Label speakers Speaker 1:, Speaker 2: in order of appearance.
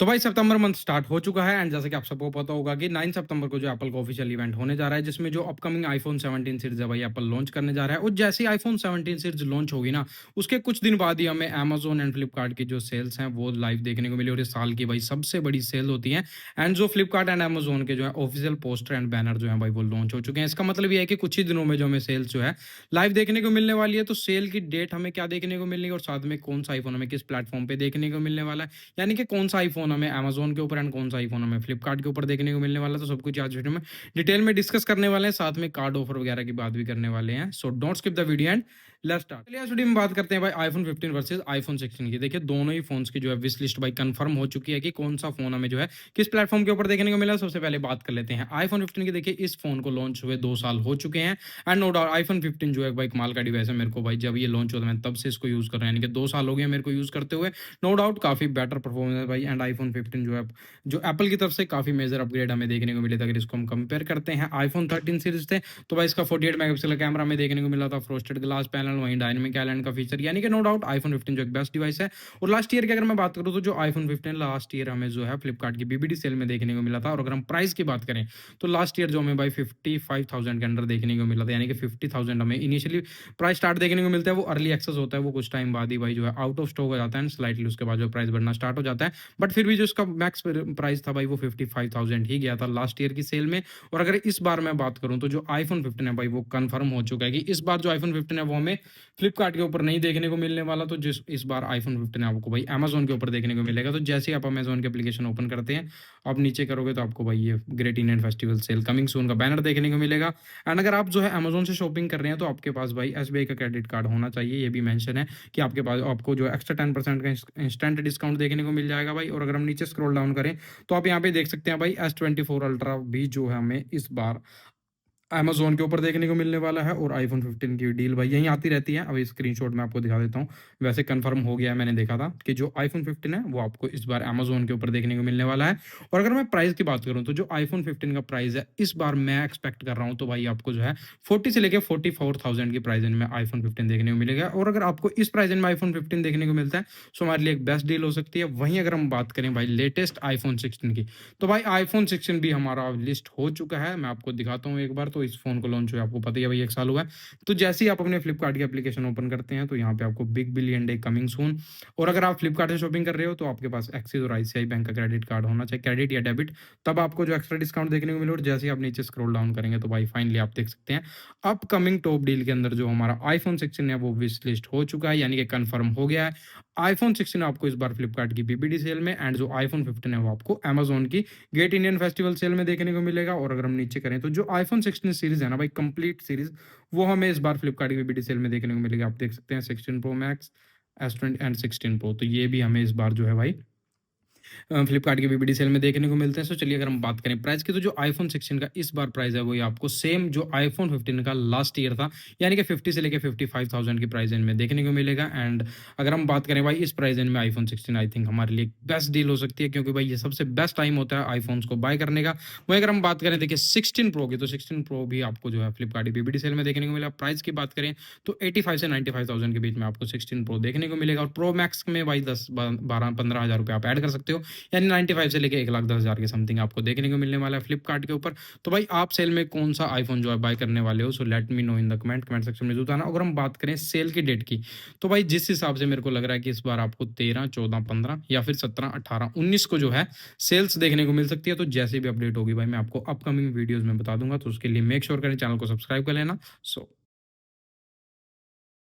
Speaker 1: तो भाई सितंबर month start हो चुका है एंड जैसे कि आप सबको पता होगा कि 9 सितंबर को जो एप्पल का ऑफिशियल इवेंट होने जा रहा है जिसमें जो अपकमिंग आईफोन 17 सीरीज है भाई एप्पल लॉन्च करने जा रहा है और जैसे ही आईफोन 17 सीरीज लॉन्च होगी ना उसके कुछ दिन बाद ही हमें अमेजोन एंड फ्लिपकार्ट की जो सेल्स हैं वो लाइव देखने को मिली और इस साल की भाई सबसे बड़ी सेल होती है एंड जो फ्लिपकार्ट एंड अमेजोन के जो है ऑफिशियल पोस्टर एंड बैनर जो है भाई वो लॉन्च हो चुके हैं। इसका मतलब ये है कि कुछ ही दिनों में जो हमें सेल्स जो है लाइव देखने को मिलने वाली है। तो सेल की डेट हमें क्या देखने को मिलनी है और साथ में कौन सा आईफोन हमें किस प्लेटफॉर्म पे देखने को मिलने वाला है, यानी कि कौन सा आईफोन हमें अमेज़न के ऊपर एंड कौन सा आईफोन हमें फ्लिपकार्ट के ऊपर देखने को मिलने वाला है। तो सब कुछ आज वीडियो में डिटेल में डिस्कस करने वाले हैं, साथ में कार्ड ऑफर वगैरह की बात भी करने वाले हैं। So don't skip the video and let's start. चलिए आज वीडियो में बात करते हैं भाई आईफोन 15 वर्सेस आईफोन 16 की। देखिए दोनों ही फोन्स की जो है विश लिस्ट भाई कंफर्म हो चुकी है कि कौन सा फोन हमें जो है किस प्लेटफॉर्म के ऊपर देखने को मिला। सबसे पहले बात कर लेते हैं आईफोन 15 की। देखिए इस फोन को लॉन्च हुए 2 साल हो चुके हैं एंड नो डाउट आईफोन 15 जो है भाई कमाल का डिवाइस है। मेरे को भाई जब ये लॉन्च हुआ था मैं तब से इसको यूज कर रहा हूं, यानी कि 2 साल हो गए मेरे को यूज करते हुए। नो डाउट काफी बेटर परफॉर्मेंस है भाई एंड आईफोन 15 जो एप्पल की तरफ से काफी मेजर अपग्रेड हमें देखने को मिले थे। अगर इसको हम कंपेयर करते हैं आईफोन 13 सीरीज थे तो भाई इसका 48 मेगापिक्सल का कैमरा हमें देखने को मिला था, फ्रोस्टेड ग्लास पैनल, वहीं डायनेमिक आइलैंड का फीचर, यानी कि नो डाउट आईफोन 15 जो एक बेस्ट डिवाइस है। और लास्ट ईयर की अगर मैं बात करूं तो जो आईफोन 15 लास्ट ईयर हमें जो है फ्लिपकार्ट की बीबीडी सेल में देखने को मिला था। और अगर हम प्राइस की बात करें तो लास्ट ईयर जो हमें भाई 55,000 के अंदर देखने को मिला था, यानी कि 50,000 हमें इनिशियली प्राइस स्टार्ट देखने को मिलता है। वो अर्ली एक्सेस होता है, वो कुछ टाइम बाद ही भाई जो है आउट ऑफ स्टॉक हो जाता है एंड स्लाइटली उसके बाद जो प्राइस बढ़ना स्टार्ट हो जाता है। बट फिर भी जो इसका मैक्स प्राइस था भाई वो 55,000 ही गया था लास्ट ईयर की सेल में। और अगर इस बार मैं बात करूं तो जो आईफोन 15 है भाई वो कंफर्म हो चुका है कि इस बार जो आईफोन 15 है वो हमें फ्लिपकार्ट के ऊपर नहीं देखने को मिलने वाला। तो जिस इस बार आईफोन 15 है आपको भाई अमेजोन के ऊपर देखने को मिलेगा। तो जैसे ही आप अमेजोन की एप्लीकेशन ओपन करते हैं आप नीचे करोगे तो आपको भाई ये great Indian festival sale coming soon का बैनर देखने को मिलेगा। एंड अगर आप जो है अमेजोन से शॉपिंग कर रहे हैं तो आपके पास भाई एसबीआई का क्रेडिट कार्ड होना चाहिए। ये भी मेंशन है कि आपके पास आपको जो एक्स्ट्रा 10% का इंस्टेंट डिस्काउंट देखने को मिल जाएगा भाई। और अगर हम नीचे स्क्रॉल डाउन करें तो आप यहाँ पे देख सकते हैं भाई S24 अल्ट्रा भी जो है हमें इस बार अमेज़न के ऊपर देखने को मिलने वाला है। और आईफ़ोन 15 की डील भाई यहीं आती रहती है। अभी स्क्रीनशॉट मैं आपको दिखा देता हूँ। वैसे कंफर्म हो गया है, मैंने देखा था कि जो आईफ़ोन 15 है वो आपको इस बार अमेज़न के ऊपर देखने को मिलने वाला है। और अगर मैं प्राइस की बात करूँ तो जो आईफ़ोन 15 का प्राइस है इस बार मैं एक्सपेक्ट कर रहा हूँ तो भाई आपको जो है 40 से लेके 44,000 की प्राइस रेंज में आईफ़ोन 15 देखने को मिलेगा। और अगर आपको इस प्राइस रेंज में आईफ़ोन 15 देखने को मिलता है तो हमारे लिए एक बेस्ट डील हो सकती है। वहीं अगर हम बात करें भाई लेटेस्ट आईफ़ोन 16 की तो भाई आईफ़ोन 16 भी हमारा लिस्ट हो चुका है। मैं आपको दिखाता हूँ एक बार। तो इस फ़ोन को लॉन्च हुए आपको पता ही है भाई 1 साल हुआ है। तो जैसे ही आप अपने फ्लिपकार्ट की एप्लीकेशन ओपन करते हैं तो यहाँ पे आपको big billion day coming soon. और अगर आप फ्लिपकार्ट से शॉपिंग कर रहे हो तो आपके पास एक्सिस और आईसीआई बैंक का क्रेडिट कार्ड होना चाहिए, क्रेडिट या डेबिट, तब आपको जो एक्स्ट्रा डिस्काउंट देखने को मिले। और जैसे ही आप नीचे स्क्रॉल डाउन करेंगे तो भाई फाइनली आप देख सकते हैं अपकमिंग टॉप डील के अंदर जो हमारा आईफ़ोन 16 है वो विश लिस्ट हो चुका है, यानी कि कंफर्म हो गया है। आईफ़ोन 16 आपको इस बार फ्लिपकार्ट की बीबीडी सेल में एंड जो आईफ़ोन 15 है वो आपको अमेज़न की ग्रेट इंडियन फेस्टिवल सेल में देखने को मिलेगा। और अगर हम नीचे करें तो जो आईफ़ोन 16 सीरीज़ है ना भाई कंप्लीट सीरीज़ वो हमें इस बार फ्लिपकार्ट की बीबीडी सेल में देखने को मिलेगी। आप देख सकते हैं 16 pro max, S20 and 16 pro. तो ये भी हमें इस बार जो है भाई फ्लिपकार्ट की बीबीडी सेल में देखने को मिलते हैं। सो चलिए अगर हम बात करें प्राइस की तो जो आईफ़ोन 16 का इस बार प्राइस है वही आपको सेम जो आईफ़ोन 15 का लास्ट ईयर था, यानी कि 50 से लेके 55,000 की प्राइस रेंज में देखने को मिलेगा। एंड अगर हम बात करें भाई इस प्राइस रेंज में आईफ़ोन 16 आई थिंक हमारे लिए बेस्ट डील हो सकती है, क्योंकि भाई ये सबसे बेस्ट टाइम होता है आईफ़ोन्स को बाय करने का। वहीं अगर हम बात करें देखिए 16 प्रो की तो 16 प्रो भी आपको जो है फ्लिपकार्ट की बीबीडी सेल में देखने को मिला। प्राइस की बात करें तो 85 से 95,000 के बीच में आपको 16 प्रो देखने को मिलेगा। और प्रो मैक्स में भाई 10 12 15,000 रुपये आप ऐड कर सकते हो, यानी 95 से लेके 1,10,000 के समथिंग आपको देखने को मिलने वाला है फ्लिपकार्ट के ऊपर। तो भाई आप सेल में कौन सा आईफ़ोन जो है बाय करने वाले हो? So let me know in the comment section में ज़रूर बताना। अगर हम बात करें सेल की डेट की तो भाई जिस हिसाब से मेरे को लग रहा है कि इस बार आपको 13, 14, 15 या फिर 17, 18, 19 को जो है सेल्स देखने को मिल सकती है। तो जैसे भी अपडेट होगी भाई मैं आपको अपकमिंग वीडियोज़ में बता दूँगा। तो उसके लिए मेक श्योर करें चैनल को सब्सक्राइब कर लेना। सो